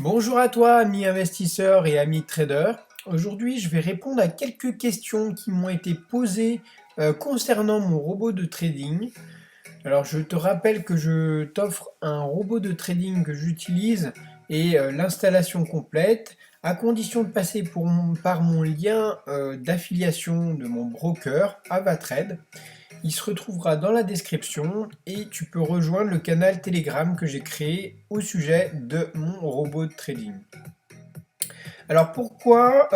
Bonjour à toi, ami investisseur et ami trader. Aujourd'hui, je vais répondre à quelques questions qui m'ont été posées concernant mon robot de trading. Alors, je te rappelle que je t'offre un robot de trading que j'utilise et l'installation complète, à condition de passer par mon lien d'affiliation de mon broker, Avatrade. Il se retrouvera dans la description et tu peux rejoindre le canal Telegram que j'ai créé au sujet de mon robot de trading. Alors pourquoi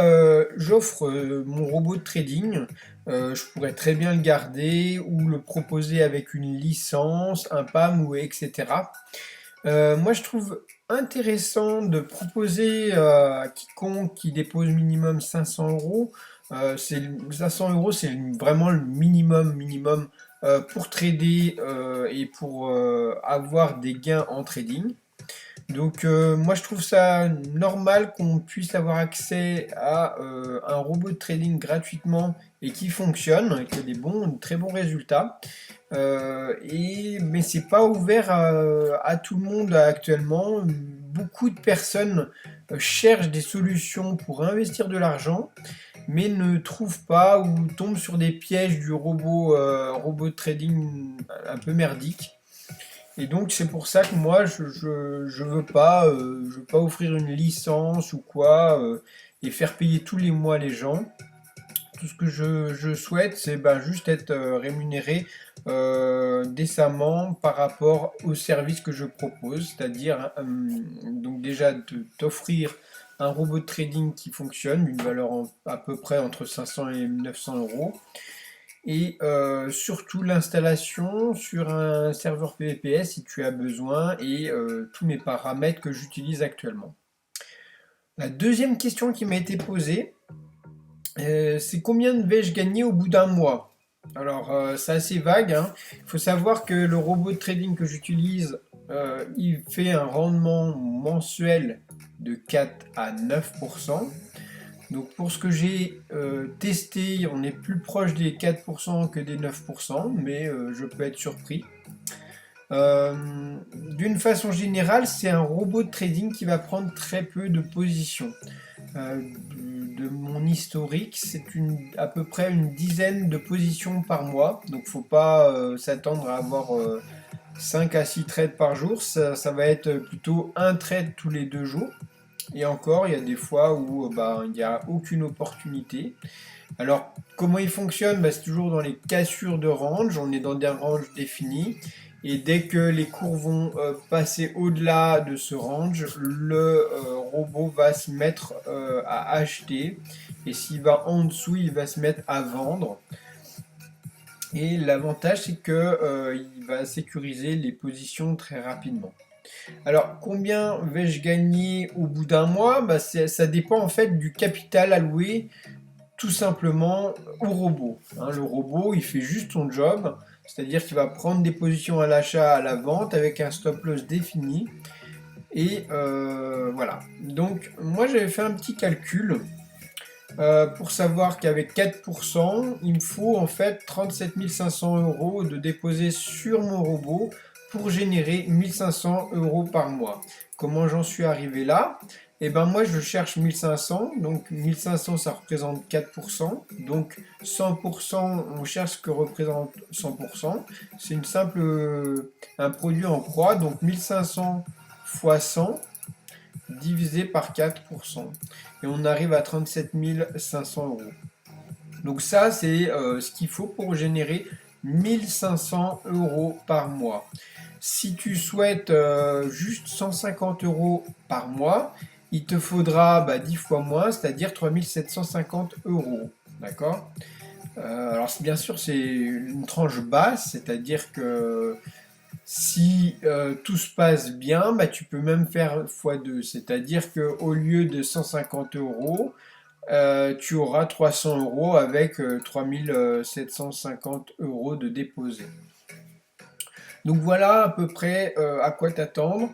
j'offre mon robot de trading? Je pourrais très bien le garder ou le proposer avec une licence, un PAM ou etc. Moi je trouve intéressant de proposer à quiconque qui dépose minimum 500 euros. 500 euros, c'est vraiment le minimum pour trader et pour avoir des gains en trading. Donc moi je trouve ça normal qu'on puisse avoir accès à un robot de trading gratuitement et qui fonctionne, qui a des très bons résultats. Mais c'est pas ouvert à tout le monde actuellement. Beaucoup de personnes cherchent des solutions pour investir de l'argent, mais ne trouvent pas ou tombent sur des pièges du robot de trading un peu merdique. Et donc c'est pour ça que moi je veux pas offrir une licence ou quoi et faire payer tous les mois les gens. Tout ce que je souhaite, c'est juste être rémunéré décemment par rapport au service que je propose, c'est-à-dire donc déjà t'offrir un robot de trading qui fonctionne d'une valeur à peu près entre 500 et 900 euros et surtout l'installation sur un serveur PVPS si tu as besoin et tous mes paramètres que j'utilise actuellement. La deuxième question qui m'a été posée, c'est combien vais-je gagner au bout d'un mois? Alors, c'est assez vague, hein. Il faut savoir que le robot de trading que j'utilise, il fait un rendement mensuel de 4 à 9%. Donc pour ce que j'ai testé, on est plus proche des 4% que des 9%, mais je peux être surpris. D'une façon générale, c'est un robot de trading qui va prendre très peu de positions. De mon historique, c'est à peu près une dizaine de positions par mois. Donc faut pas s'attendre à avoir 5 à 6 trades par jour. Ça va être plutôt un trade tous les 2 jours. Et encore, il y a des fois où il n'y a aucune opportunité. Alors, comment il fonctionne? C'est toujours dans les cassures de range. On est dans des ranges définis. Et dès que les cours vont passer au-delà de ce range, le robot va se mettre à acheter. Et s'il va en dessous, il va se mettre à vendre. Et l'avantage, c'est que il va sécuriser les positions très rapidement. Alors, combien vais-je gagner au bout d'un mois? Ça dépend en fait du capital alloué tout simplement au robot. Hein, le robot, il fait juste son job, c'est-à-dire qu'il va prendre des positions à l'achat, à la vente avec un stop loss défini. Et voilà. Donc, moi, j'avais fait un petit calcul pour savoir qu'avec 4%, il me faut en fait 37 500 euros de déposer sur mon robot pour générer 1500 euros par mois. Comment j'en suis arrivé là? Eh ben moi je cherche 1500, donc 1500 ça représente 4%, donc 100% on cherche ce que représente 100%, c'est un produit en croix, donc 1500 fois 100 divisé par 4%. Et on arrive à 37 500 euros. Donc ça, c'est ce qu'il faut pour générer 1500 euros par mois. Si tu souhaites juste 150 euros par mois, il te faudra 10 fois moins, c'est-à-dire 3750 euros. D'accord? Alors bien sûr, c'est une tranche basse, c'est-à-dire que si tout se passe bien, tu peux même faire x2, c'est-à-dire qu'au lieu de 150 euros, tu auras 300 euros avec 3750 euros de déposé. Donc voilà à peu près à quoi t'attendre.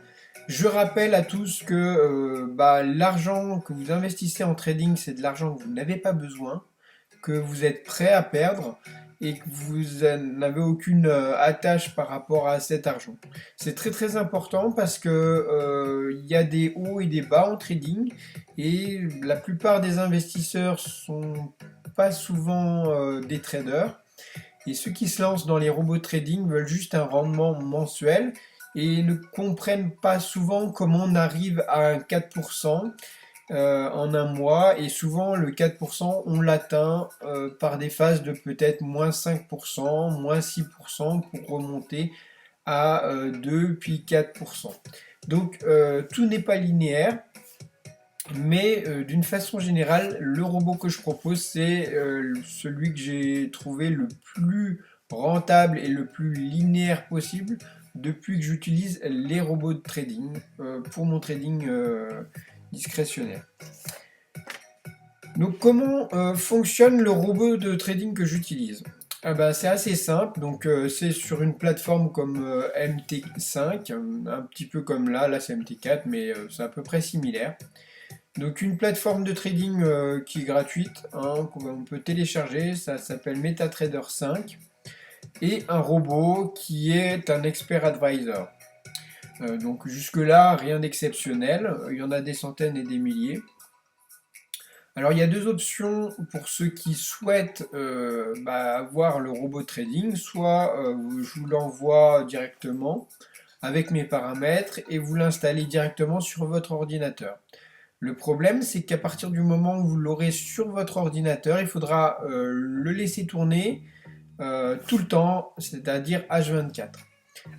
Je rappelle à tous que l'argent que vous investissez en trading, c'est de l'argent que vous n'avez pas besoin, que vous êtes prêt à perdre et que vous n'avez aucune attache par rapport à cet argent. C'est très très important parce que il y a des hauts et des bas en trading et la plupart des investisseurs sont pas souvent des traders. Et ceux qui se lancent dans les robots trading veulent juste un rendement mensuel et ne comprennent pas souvent comment on arrive à un 4% en un mois. Et souvent, le 4%, on l'atteint par des phases de peut-être moins 5%, moins 6% pour remonter à 2 puis 4%. Donc, tout n'est pas linéaire. Mais d'une façon générale, le robot que je propose, c'est celui que j'ai trouvé le plus rentable et le plus linéaire possible depuis que j'utilise les robots de trading pour mon trading discrétionnaire. Donc comment fonctionne le robot de trading que j'utilise? Ah bah, c'est assez simple, donc c'est sur une plateforme comme MT5, un petit peu comme là c'est MT4, mais c'est à peu près similaire. Donc une plateforme de trading qui est gratuite, hein, qu'on peut télécharger, ça s'appelle MetaTrader 5, et un robot qui est un expert advisor. Donc jusque-là, rien d'exceptionnel, il y en a des centaines et des milliers. Alors il y a deux options pour ceux qui souhaitent avoir le robot de trading, soit je vous l'envoie directement avec mes paramètres et vous l'installez directement sur votre ordinateur. Le problème, c'est qu'à partir du moment où vous l'aurez sur votre ordinateur, il faudra le laisser tourner tout le temps, c'est-à-dire H24.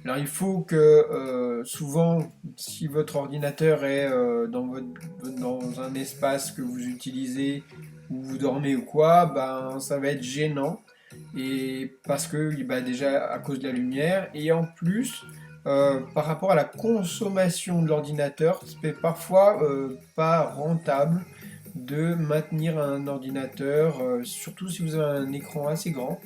Alors il faut que souvent, si votre ordinateur est dans un espace que vous utilisez, où vous dormez ou quoi, ben ça va être gênant. Et parce que déjà à cause de la lumière, et en plus par rapport à la consommation de l'ordinateur, c'est parfois pas rentable de maintenir un ordinateur, surtout si vous avez un écran assez grand,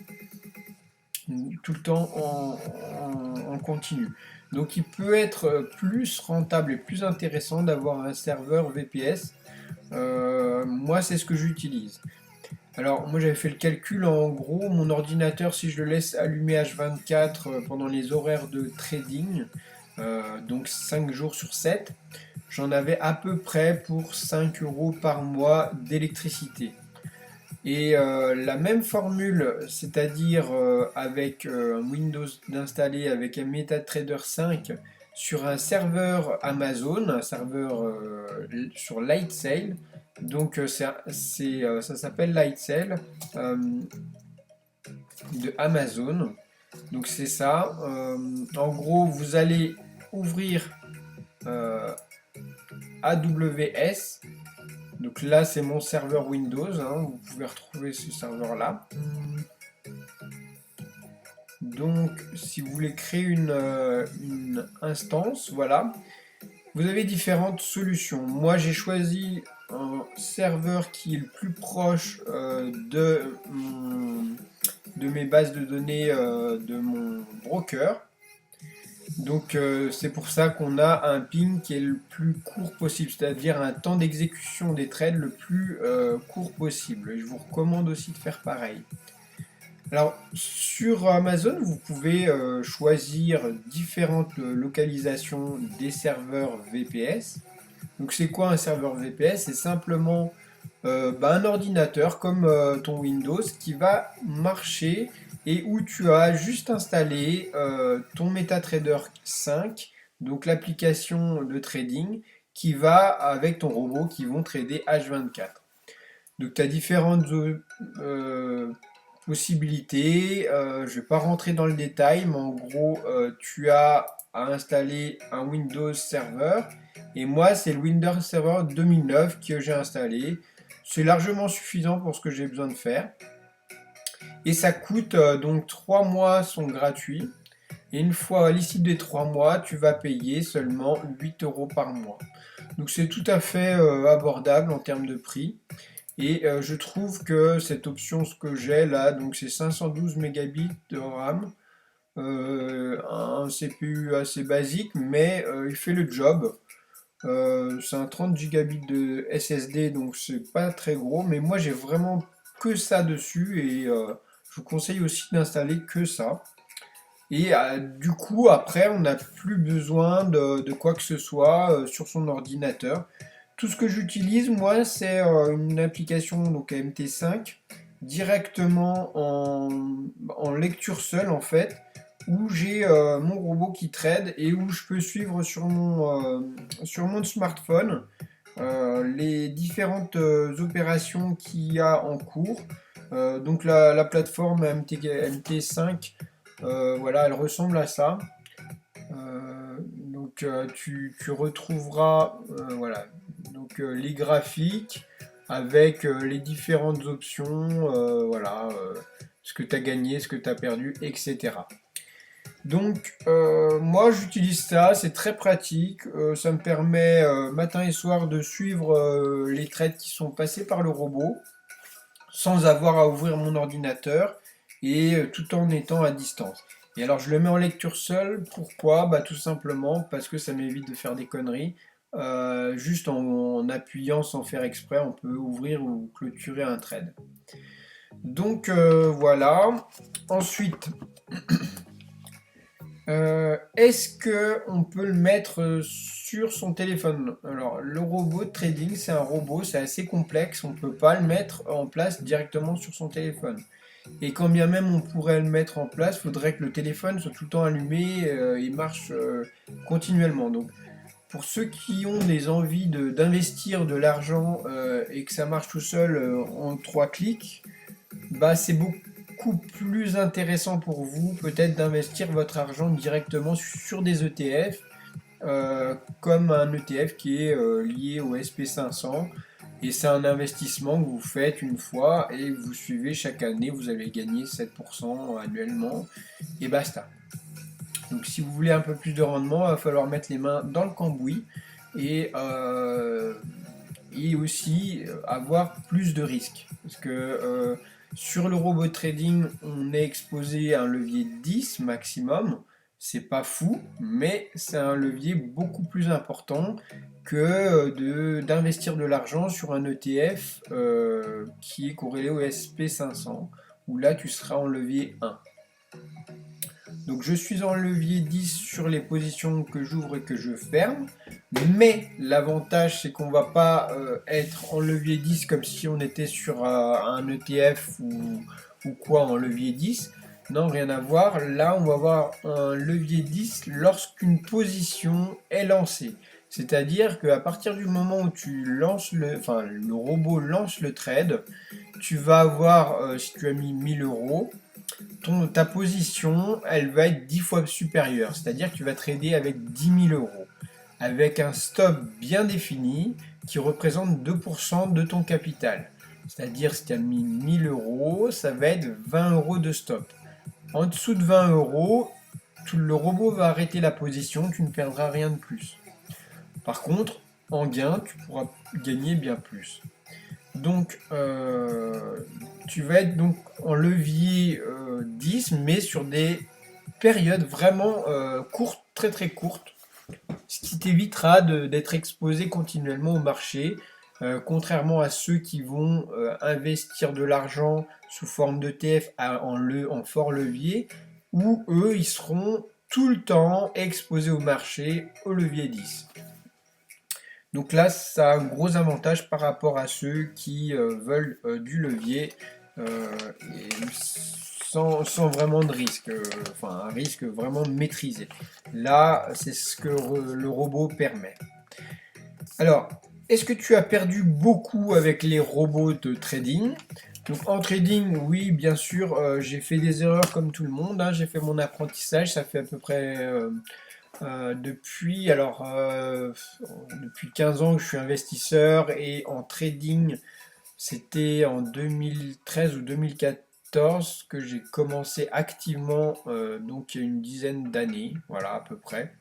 tout le temps en continu. Donc il peut être plus rentable et plus intéressant d'avoir un serveur VPS. Moi c'est ce que j'utilise. Alors moi j'avais fait le calcul, en gros mon ordinateur, si je le laisse allumer H24 pendant les horaires de trading, donc 5 jours sur 7, j'en avais à peu près pour 5 euros par mois d'électricité. Et la même formule, c'est-à-dire avec un Windows d'installer avec un MetaTrader 5 sur un serveur Amazon, un serveur sur Lightsail. Donc ça s'appelle Lightsail de Amazon. Donc c'est ça. En gros, vous allez ouvrir AWS. Donc là, c'est mon serveur Windows, hein, vous pouvez retrouver ce serveur-là. Donc, si vous voulez créer une instance, voilà, vous avez différentes solutions. Moi, j'ai choisi un serveur qui est le plus proche de mes bases de données de mon broker. Donc c'est pour ça qu'on a un ping qui est le plus court possible, c'est-à-dire un temps d'exécution des trades le plus court possible. Et je vous recommande aussi de faire pareil. Alors sur Amazon, vous pouvez choisir différentes localisations des serveurs VPS. Donc c'est quoi un serveur VPS? C'est simplement un ordinateur comme ton Windows qui va marcher et où tu as juste installé ton MetaTrader 5, donc l'application de trading qui va avec ton robot qui vont trader H24. Donc tu as différentes possibilités, je ne vais pas rentrer dans le détail, mais en gros tu as à installer un Windows Server et moi c'est le Windows Server 2009 que j'ai installé. C'est largement suffisant pour ce que j'ai besoin de faire. Et ça coûte, donc 3 mois sont gratuits. Et une fois à l'issue des 3 mois, tu vas payer seulement 8 euros par mois. Donc c'est tout à fait abordable en termes de prix. Et je trouve que cette option, ce que j'ai là, donc c'est 512 mégabits de RAM, un CPU assez basique, mais il fait le job. C'est un 30 gigabits de SSD, donc c'est pas très gros, mais moi j'ai vraiment que ça dessus et je vous conseille aussi d'installer que ça. Et du coup, après, on n'a plus besoin de quoi que ce soit sur son ordinateur. Tout ce que j'utilise, moi, c'est une application donc MT5 directement en lecture seule en fait, où j'ai mon robot qui trade et où je peux suivre sur mon smartphone les différentes opérations qu'il y a en cours. Donc la plateforme MT5, voilà, elle ressemble à ça. Tu retrouveras voilà, donc, les graphiques avec les différentes options, voilà, ce que tu as gagné, ce que tu as perdu, etc. Donc moi j'utilise ça, c'est très pratique, ça me permet matin et soir de suivre les trades qui sont passés par le robot sans avoir à ouvrir mon ordinateur et tout en étant à distance. Et alors je le mets en lecture seule, pourquoi? Bah tout simplement parce que ça m'évite de faire des conneries. Juste en appuyant sans faire exprès, on peut ouvrir ou clôturer un trade. Donc voilà. Ensuite, est-ce que on peut le mettre sur son téléphone? Alors, le robot de trading, c'est un robot, c'est assez complexe, on ne peut pas le mettre en place directement sur son téléphone. Et quand bien même on pourrait le mettre en place, il faudrait que le téléphone soit tout le temps allumé et marche continuellement. Donc, pour ceux qui ont des envies d'investir de l'argent et que ça marche tout seul en 3 clics, bah, c'est beaucoup plus intéressant pour vous peut-être d'investir votre argent directement sur des ETF, comme un ETF qui est lié au SP500. Et c'est un investissement que vous faites une fois et vous suivez chaque année, vous allez gagner 7% annuellement et basta. Donc si vous voulez un peu plus de rendement, il va falloir mettre les mains dans le cambouis et, euh, et aussi avoir plus de risques. Parce que sur le robot trading, on est exposé à un levier 10 maximum. C'est pas fou, mais c'est un levier beaucoup plus important que d'investir de l'argent sur un ETF qui est corrélé au SP500, où là tu seras en levier 1. Donc je suis en levier 10 sur les positions que j'ouvre et que je ferme. Mais l'avantage c'est qu'on va pas être en levier 10 comme si on était sur un ETF ou quoi en levier 10. Non, rien à voir. Là, on va avoir un levier 10 lorsqu'une position est lancée. C'est-à-dire qu'à partir du moment où le robot lance le trade, tu vas avoir, si tu as mis 1000 euros, ta position, elle va être 10 fois supérieure. C'est-à-dire que tu vas trader avec 10 000 euros. Avec un stop bien défini qui représente 2% de ton capital. C'est-à-dire si tu as mis 1000 euros, ça va être 20 euros de stop. En dessous de 20 euros, le robot va arrêter la position, tu ne perdras rien de plus. Par contre, en gain, tu pourras gagner bien plus. Donc, tu vas être donc en levier 10, mais sur des périodes vraiment courtes, très très courtes, ce qui t'évitera d'être exposé continuellement au marché, contrairement à ceux qui vont investir de l'argent sous forme d'ETF en fort levier, où eux, ils seront tout le temps exposés au marché au levier 10. Donc là, ça a un gros avantage par rapport à ceux qui veulent du levier et sans vraiment de risque, enfin un risque vraiment maîtrisé. Là, c'est ce que le robot permet. Alors, est-ce que tu as perdu beaucoup avec les robots de trading? Donc en trading, oui, bien sûr, j'ai fait des erreurs comme tout le monde, hein. J'ai fait mon apprentissage, ça fait à peu près depuis 15 ans que je suis investisseur et en trading, c'était en 2013 ou 2014 que j'ai commencé activement, donc il y a une dizaine d'années, voilà à peu près,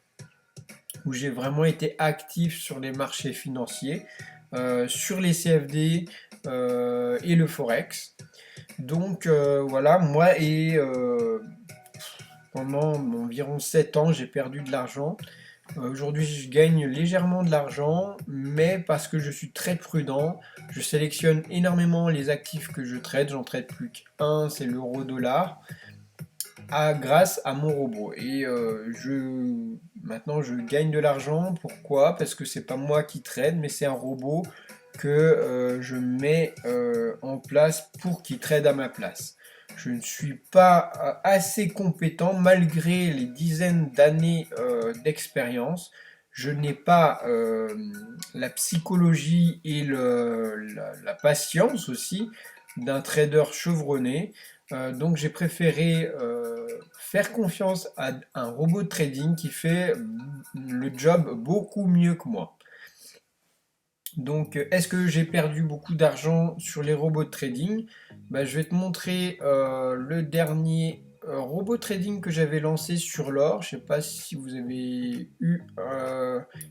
où j'ai vraiment été actif sur les marchés financiers, sur les CFD et le Forex. Donc voilà, moi et pendant environ 7 ans, j'ai perdu de l'argent. Aujourd'hui, je gagne légèrement de l'argent, mais parce que je suis très prudent, je sélectionne énormément les actifs que je trade. J'en trade plus qu'un, c'est l'euro-dollar, grâce à mon robot. Et maintenant, je gagne de l'argent. Pourquoi? Parce que c'est pas moi qui trade, mais c'est un robot que je mets en place pour qu'il trade à ma place. Je ne suis pas assez compétent malgré les dizaines d'années d'expérience. Je n'ai pas la psychologie et la patience aussi d'un trader chevronné. Donc j'ai préféré faire confiance à un robot de trading qui fait le job beaucoup mieux que moi. Donc, est-ce que j'ai perdu beaucoup d'argent sur les robots de trading? Bah, je vais te montrer le dernier robot trading que j'avais lancé sur l'or. Je ne sais pas si vous avez eu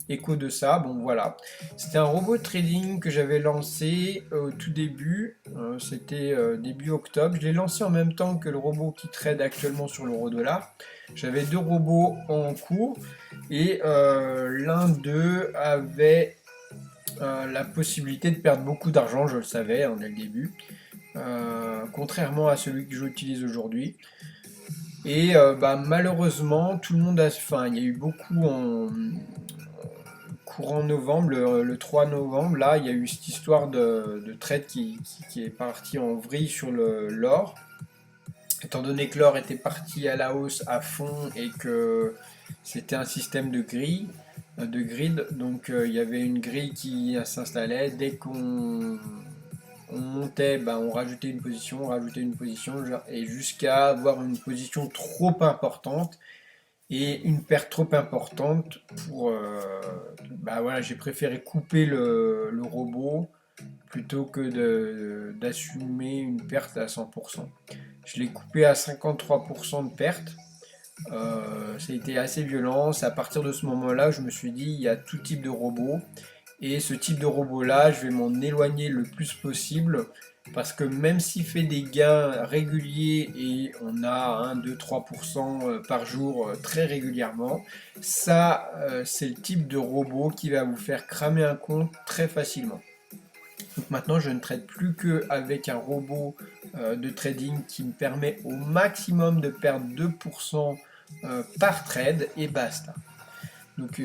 écho de ça. Bon, voilà. C'était un robot de trading que j'avais lancé au tout début. C'était début octobre. Je l'ai lancé en même temps que le robot qui trade actuellement sur l'euro-dollar. J'avais deux robots en cours et l'un d'eux avait la possibilité de perdre beaucoup d'argent, je le savais dès le début, contrairement à celui que j'utilise aujourd'hui. Et malheureusement, tout le monde enfin, il y a eu beaucoup en courant novembre, le 3 novembre, là, il y a eu cette histoire de trade qui est partie en vrille sur l'or. Étant donné que l'or était parti à la hausse à fond et que c'était un système de grille, de grid, donc il y avait une grille qui s'installait. Dès qu'on montait, on rajoutait une position, et jusqu'à avoir une position trop importante et une perte trop importante pour... voilà, j'ai préféré couper le robot plutôt que d'assumer une perte à 100%. Je l'ai coupé à 53% de perte. Ça a été assez violent. C'est à partir de ce moment-là, je me suis dit, il y a tout type de robot. Et ce type de robot-là, je vais m'en éloigner le plus possible. Parce que même s'il fait des gains réguliers et on a 1, 2, 3% par jour très régulièrement, ça, c'est le type de robot qui va vous faire cramer un compte très facilement. Donc maintenant, je ne trade plus qu'avec un robot de trading qui me permet au maximum de perdre 2% par trade et basta. Donc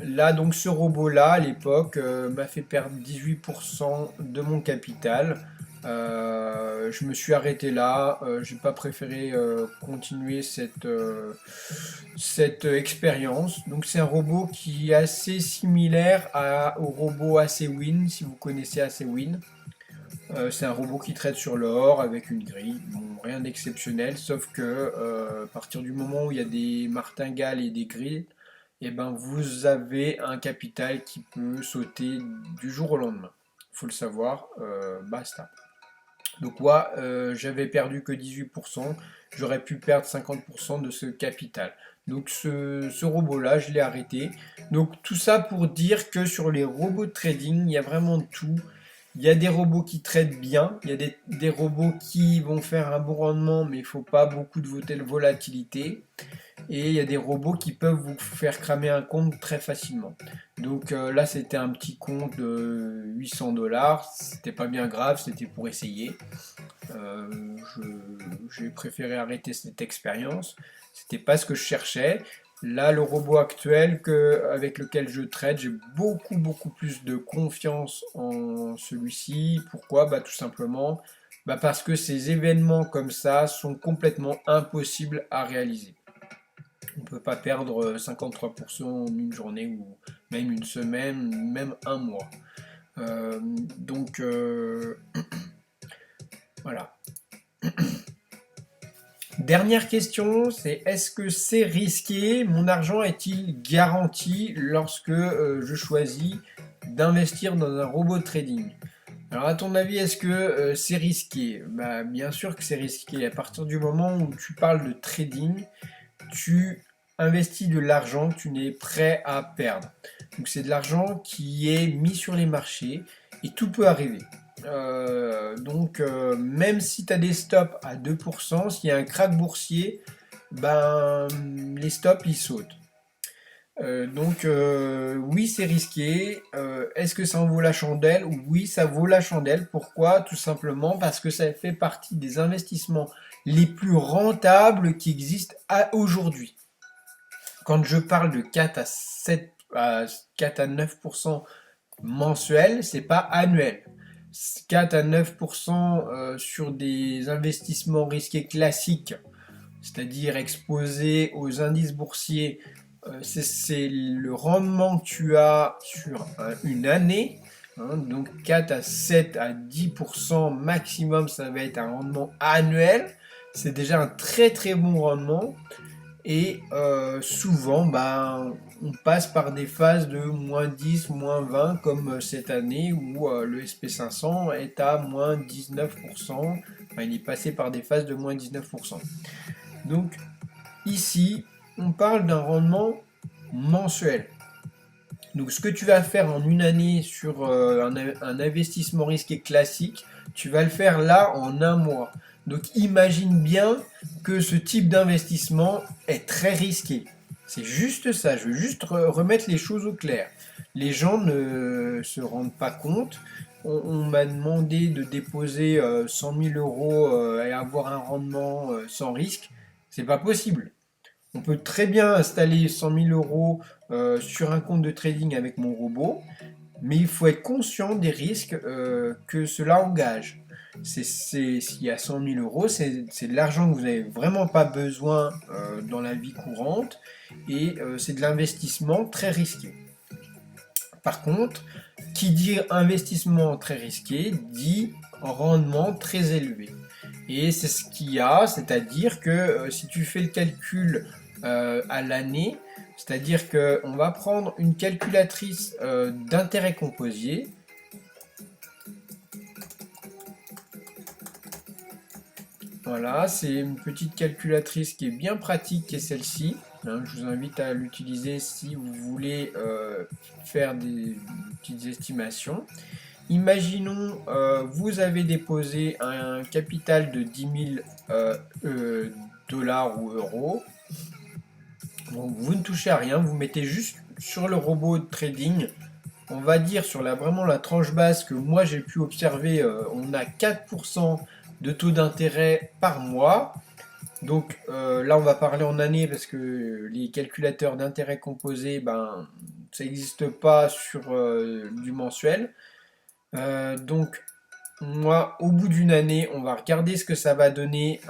là, donc ce robot-là, à l'époque, m'a fait perdre 18% de mon capital. Je me suis arrêté là. J'ai pas préféré continuer cette expérience. Donc c'est un robot qui est assez similaire au robot ACWin, si vous connaissez ACWin. C'est un robot qui traite sur l'or avec une grille. Bon, rien d'exceptionnel, sauf que à partir du moment où il y a des martingales et des grilles, et ben vous avez un capital qui peut sauter du jour au lendemain. Faut le savoir, basta. Donc moi, j'avais perdu que 18%, j'aurais pu perdre 50% de ce capital. Donc ce robot-là, je l'ai arrêté. Donc tout ça pour dire que sur les robots de trading, il y a vraiment tout. Il y a des robots qui traitent bien, il y a des robots qui vont faire un bon rendement, mais il ne faut pas beaucoup de volatilité. Et il y a des robots qui peuvent vous faire cramer un compte très facilement. Donc là, c'était un petit compte de 800 $. C'était pas bien grave, c'était pour essayer. J'ai préféré arrêter cette expérience. C'était pas ce que je cherchais. Là, le robot actuel avec lequel je traite, j'ai beaucoup plus de confiance en celui-ci. Pourquoi? Tout simplement parce que ces événements comme ça sont complètement impossibles à réaliser. On ne peut pas perdre 53% en une journée ou même une semaine, même un mois. Donc voilà. Dernière question, c'est est-ce que c'est risqué? Mon argent est-il garanti lorsque je choisis d'investir dans un robot de trading? Alors à ton avis, est-ce que c'est risqué? Bien sûr que c'est risqué. À partir du moment où tu parles de trading, tu investis de l'argent que tu n'es prêt à perdre. Donc c'est de l'argent qui est mis sur les marchés et tout peut arriver. Même si tu as des stops à 2%, s'il y a un krach boursier, les stops ils sautent. Oui, c'est risqué. Est-ce que ça en vaut la chandelle? Oui, ça vaut la chandelle. Pourquoi? Tout simplement parce que ça fait partie des investissements les plus rentables qui existent aujourd'hui. Quand je parle de 4 à 7 à 4 à 9% mensuel, c'est pas annuel. 4 à 9% sur des investissements risqués classiques, c'est-à-dire exposés aux indices boursiers, c'est le rendement que tu as sur une année. Hein, donc 4 à 7 à 10% maximum, ça va être un rendement annuel. C'est déjà un très très bon rendement. Et souvent, ben, on passe par des phases de moins 10, moins 20, comme cette année où le SP500 est à moins 19%. Enfin, il est passé par des phases de moins 19%. Donc ici, on parle d'un rendement mensuel. Donc ce que tu vas faire en une année sur un investissement risqué classique, tu vas le faire là en un mois. Donc imagine bien que ce type d'investissement est très risqué. C'est juste ça, je veux juste remettre les choses au clair. Les gens ne se rendent pas compte. On m'a demandé de déposer 100 000 euros et avoir un rendement sans risque. C'est pas possible. On peut très bien installer 100 000 euros sur un compte de trading avec mon robot, mais il faut être conscient des risques que cela engage. S'il y a 100 000 euros, c'est de l'argent que vous n'avez vraiment pas besoin dans la vie courante et c'est de l'investissement très risqué. Par contre, qui dit investissement très risqué dit rendement très élevé. Et c'est ce qu'il y a, c'est-à-dire que si tu fais le calcul à l'année, c'est-à-dire qu'on va prendre une calculatrice d'intérêt composé. Voilà, c'est une petite calculatrice qui est bien pratique, qui est celle-ci. Hein, je vous invite à l'utiliser si vous voulez faire des petites estimations. Imaginons, vous avez déposé un capital de 10 000 dollars ou euros. Donc vous ne touchez à rien, vous mettez juste sur le robot de trading. On va dire sur vraiment la tranche basse que moi j'ai pu observer, on a 4% de taux d'intérêt par mois. Donc là on va parler en année parce que les calculateurs d'intérêt composé, ben, ça n'existe pas sur du mensuel. Donc moi, au bout d'une année, on va regarder ce que ça va donner.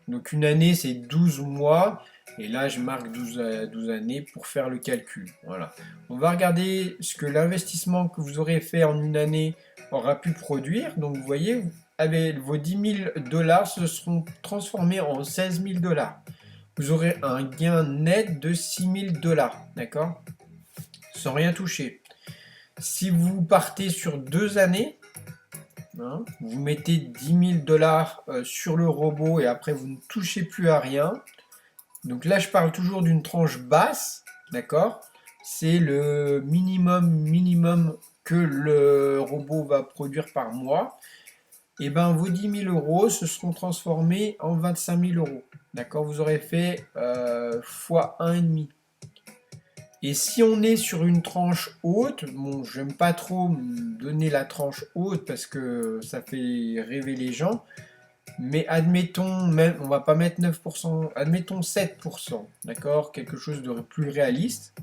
Donc une année, c'est 12 mois. Et là, je marque 12 années pour faire le calcul. Voilà. On va regarder ce que l'investissement que vous aurez fait en une année aura pu produire. Donc vous voyez, avec vos 10 000 dollars se seront transformés en 16 000 dollars. Vous aurez un gain net de 6 000 dollars. D'accord? Sans rien toucher. Si vous partez sur 2 années, hein, vous mettez 10 000 dollars sur le robot et après vous ne touchez plus à rien. Donc là, je parle toujours d'une tranche basse, d'accord? C'est le minimum que le robot va produire par mois. Et ben vos 10 000 euros se seront transformés en 25 000 euros. D'accord? Vous aurez fait fois 1,5. Et si on est sur une tranche haute, bon, j'aime pas trop donner la tranche haute parce que ça fait rêver les gens, mais admettons, même, on va pas mettre 9%, admettons 7%, d'accord? Quelque chose de plus réaliste.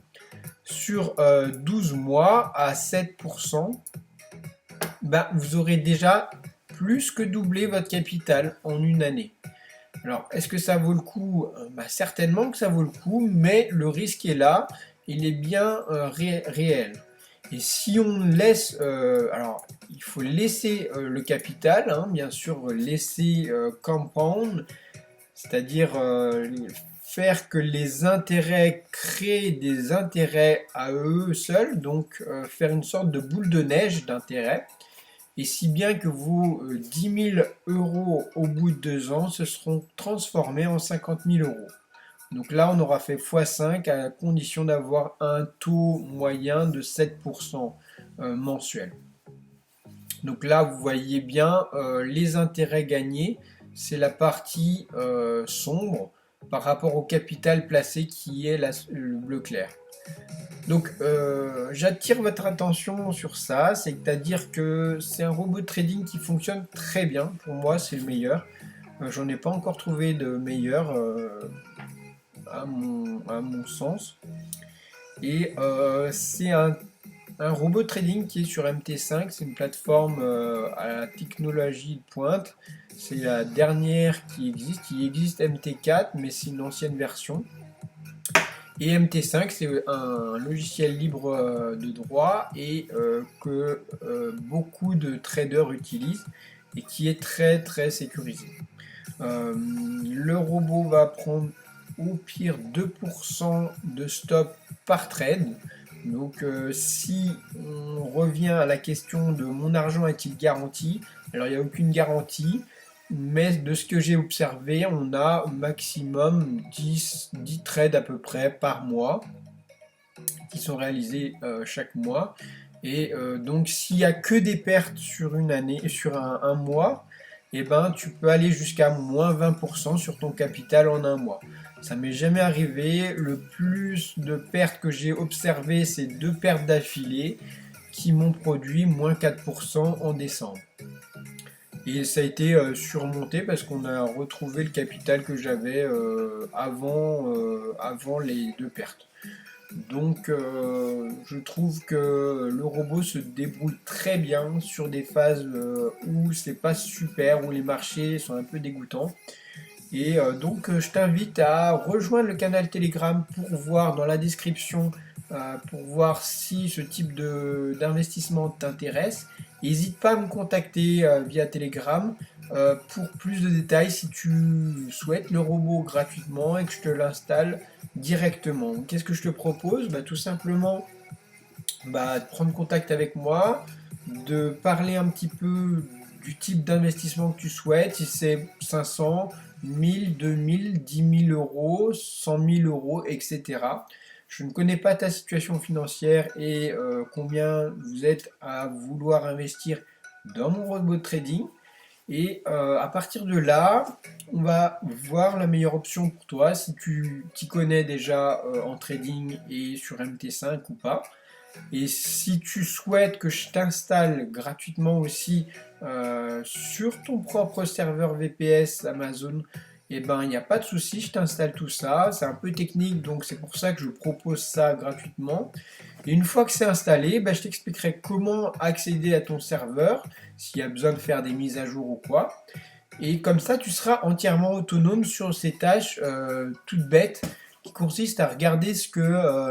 Sur 12 mois à 7%, ben, vous aurez déjà plus que doublé votre capital en une année. Alors, est-ce que ça vaut le coup? Ben, certainement que ça vaut le coup, mais le risque est là, il est bien réel. Et si on laisse, alors il faut laisser le capital, hein, bien sûr, laisser compound, c'est-à-dire faire que les intérêts créent des intérêts à eux seuls, donc faire une sorte de boule de neige d'intérêts. Et si bien que vos 10 000 euros au bout de 2 ans se seront transformés en 50 000 euros. Donc là, on aura fait x5 à condition d'avoir un taux moyen de 7% mensuel. Donc là, vous voyez bien les intérêts gagnés, c'est la partie sombre. par rapport au capital placé qui est le bleu clair. Donc j'attire votre attention sur ça, c'est-à-dire que c'est un robot de trading qui fonctionne très bien, pour moi c'est le meilleur. J'en ai pas encore trouvé de meilleur à mon sens. Et c'est un robot de trading qui est sur MT5, c'est une plateforme à la technologie de pointe. C'est la dernière qui existe. Il existe MT4, mais c'est une ancienne version. Et MT5, c'est un logiciel libre de droit et que beaucoup de traders utilisent et qui est très très sécurisé. Le robot va prendre au pire 2% de stop par trade. Donc si on revient à la question de mon argent est-il garanti, alors il n'y a aucune garantie, mais de ce que j'ai observé, on a au maximum 10 trades à peu près par mois qui sont réalisés chaque mois. Et donc s'il n'y a que des pertes sur une année, sur un mois, eh ben, tu peux aller jusqu'à moins 20% sur ton capital en un mois. Ça m'est jamais arrivé. Le plus de pertes que j'ai observé, c'est 2 pertes d'affilée qui m'ont produit moins 4% en décembre. Et ça a été surmonté parce qu'on a retrouvé le capital que j'avais avant les 2 pertes. Donc je trouve que le robot se débrouille très bien sur des phases où c'est pas super, où les marchés sont un peu dégoûtants. Et donc je t'invite à rejoindre le canal Telegram pour voir dans la description, pour voir si ce type d'investissement t'intéresse. N'hésite pas à me contacter via Telegram pour plus de détails si tu souhaites le robot gratuitement et que je te l'installe directement. Qu'est-ce que je te propose? Tout simplement de prendre contact avec moi, de parler un petit peu du type d'investissement que tu souhaites, si c'est 500, 1000, 2000, 10 000 euros, 100 000 euros, etc. Je ne connais pas ta situation financière et combien vous êtes à vouloir investir dans mon robot de trading. Et à partir de là, on va voir la meilleure option pour toi, si tu t'y connais déjà en trading et sur MT5 ou pas. Et si tu souhaites que je t'installe gratuitement aussi sur ton propre serveur VPS Amazon, eh ben il n'y a pas de souci, je t'installe tout ça. C'est un peu technique, donc c'est pour ça que je propose ça gratuitement. Et une fois que c'est installé, je t'expliquerai comment accéder à ton serveur, s'il y a besoin de faire des mises à jour ou quoi. Et comme ça, tu seras entièrement autonome sur ces tâches toutes bêtes qui consistent à regarder ce que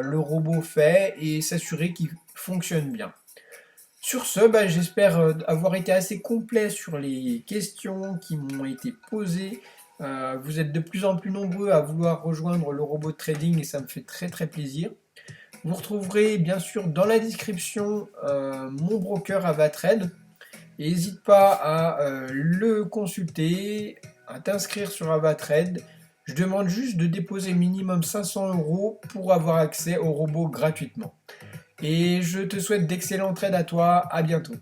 le robot fait et s'assurer qu'il fonctionne bien. Sur ce, j'espère avoir été assez complet sur les questions qui m'ont été posées. Vous êtes de plus en plus nombreux à vouloir rejoindre le robot de trading et ça me fait très très plaisir. Vous retrouverez bien sûr dans la description mon broker Avatrade. N'hésite pas à le consulter, à t'inscrire sur Avatrade. Je demande juste de déposer minimum 500 euros pour avoir accès au robot gratuitement. Et je te souhaite d'excellents trades à toi, à bientôt.